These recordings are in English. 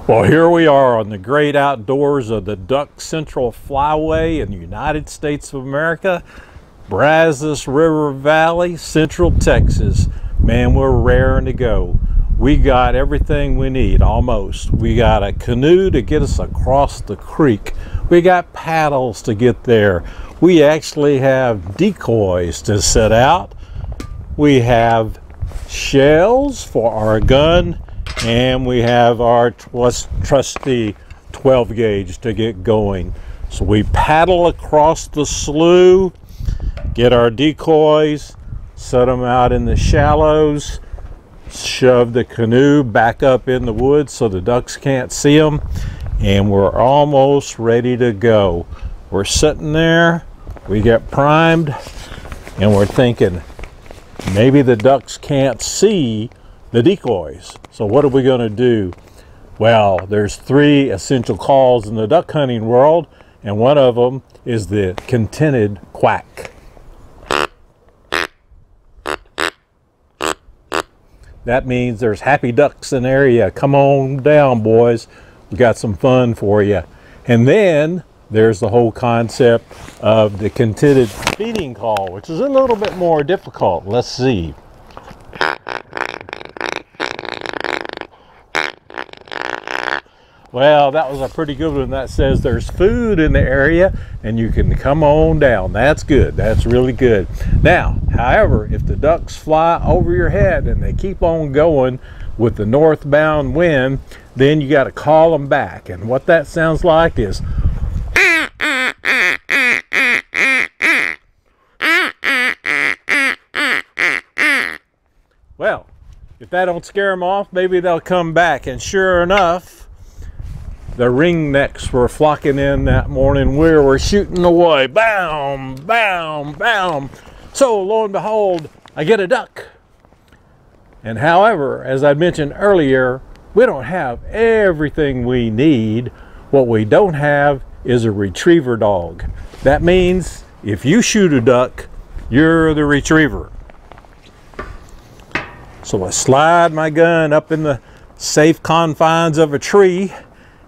Well, here we are on the great outdoors of the Duck Central Flyway in the United States of America, Brazos River Valley, Central Texas. Man, we're raring to go. We got everything we need, almost. We got a canoe to get us across the creek. We got paddles to get there. We actually have decoys to set out. We have shells for our gun. And we have our trusty 12 gauge to get going. So we paddle across the slough, get our decoys, set them out in the shallows, shove the canoe back up in the woods so the ducks can't see them, and we're almost ready to go. We're sitting there, we get primed, and we're thinking maybe the ducks can't see the decoys. So what are we going to do? Well, there's three essential calls in the duck hunting world, and one of them is the contented quack. That means there's happy ducks in the area. Come on down, boys. We got some fun for you. And then there's the whole concept of the contented feeding call, which is a little bit more difficult. Let's see. Well, that was a pretty good one. That says there's food in the area and you can come on down. That's good. That's really good. Now, however, if the ducks fly over your head and they keep on going with the northbound wind, then you got to call them back. And what that sounds like is well, if that don't scare them off, maybe they'll come back. And sure enough, the ringnecks were flocking in that morning. We were shooting away. Bam, bam, bam. So lo and behold, I get a duck. And however, as I mentioned earlier, we don't have everything we need. What we don't have is a retriever dog. That means if you shoot a duck, you're the retriever. So I slide my gun up in the safe confines of a tree,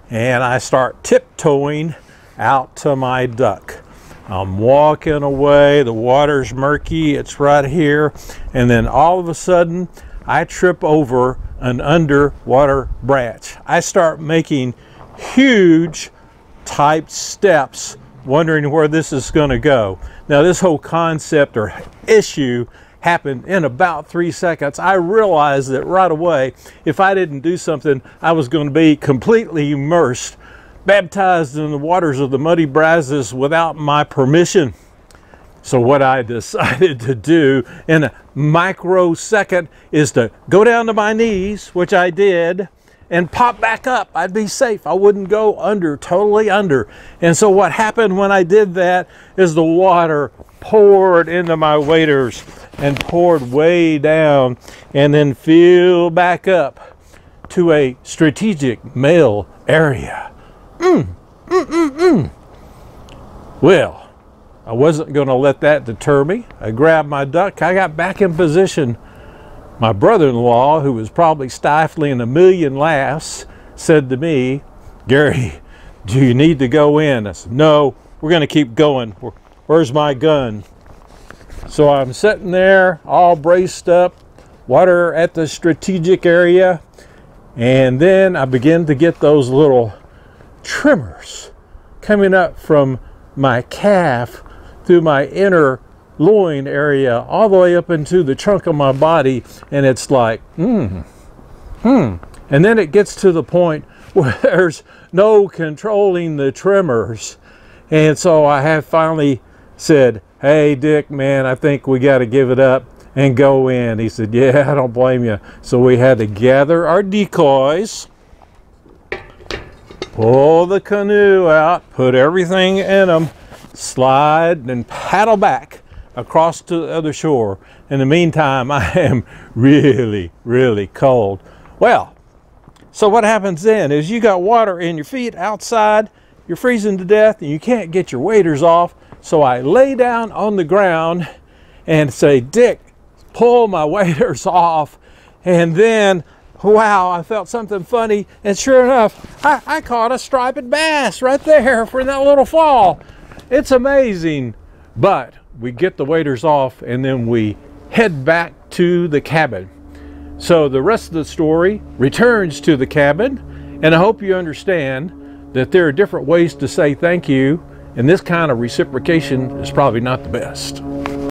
and I start tiptoeing out to my duck. I'm walking away, the water's murky, it's right here, and then all of a sudden I trip over an underwater branch. I start making huge type steps, wondering where this is going to go. Now this whole concept or issue happened in about 3 seconds. I realized that right away, if I didn't do something, I was going to be completely immersed, baptized in the waters of the muddy Brazos without my permission. So what I decided to do in a microsecond is to go down to my knees, which I did, and pop back up. I'd be safe. I wouldn't go under, totally under. And so what happened when I did that is the water poured into my waders and poured way down and then filled back up to a strategic male area. Well, I wasn't going to let that deter me. I grabbed my duck. I got back in position. My brother-in-law, who was probably stifling a million laughs, said to me, "Gary, do you need to go in?" I said, "No, we're going to keep going. Where's my gun?" So I'm sitting there all braced up, water at the strategic area, and then I begin to get those little tremors coming up from my calf through my inner loin area all the way up into the trunk of my body, and it's like and then it gets to the point where there's no controlling the tremors, and so I have finally said, "Hey Dick, man, I think we got to give it up and go in." He said, "Yeah, I don't blame you." So we had to gather our decoys, pull the canoe out, put everything in them, slide and paddle back across to the other shore. In the meantime, I am really, really cold. Well, so what happens then is you got water in your feet outside, you're freezing to death, and you can't get your waders off. So I lay down on the ground and say, "Dick, pull my waders off." And then wow, I felt something funny, and sure enough, I caught a striped bass right there for that little fall. It's amazing. But we get the waders off, and then we head back to the cabin. So the rest of the story returns to the cabin, and I hope you understand that there are different ways to say thank you, and this kind of reciprocation is probably not the best.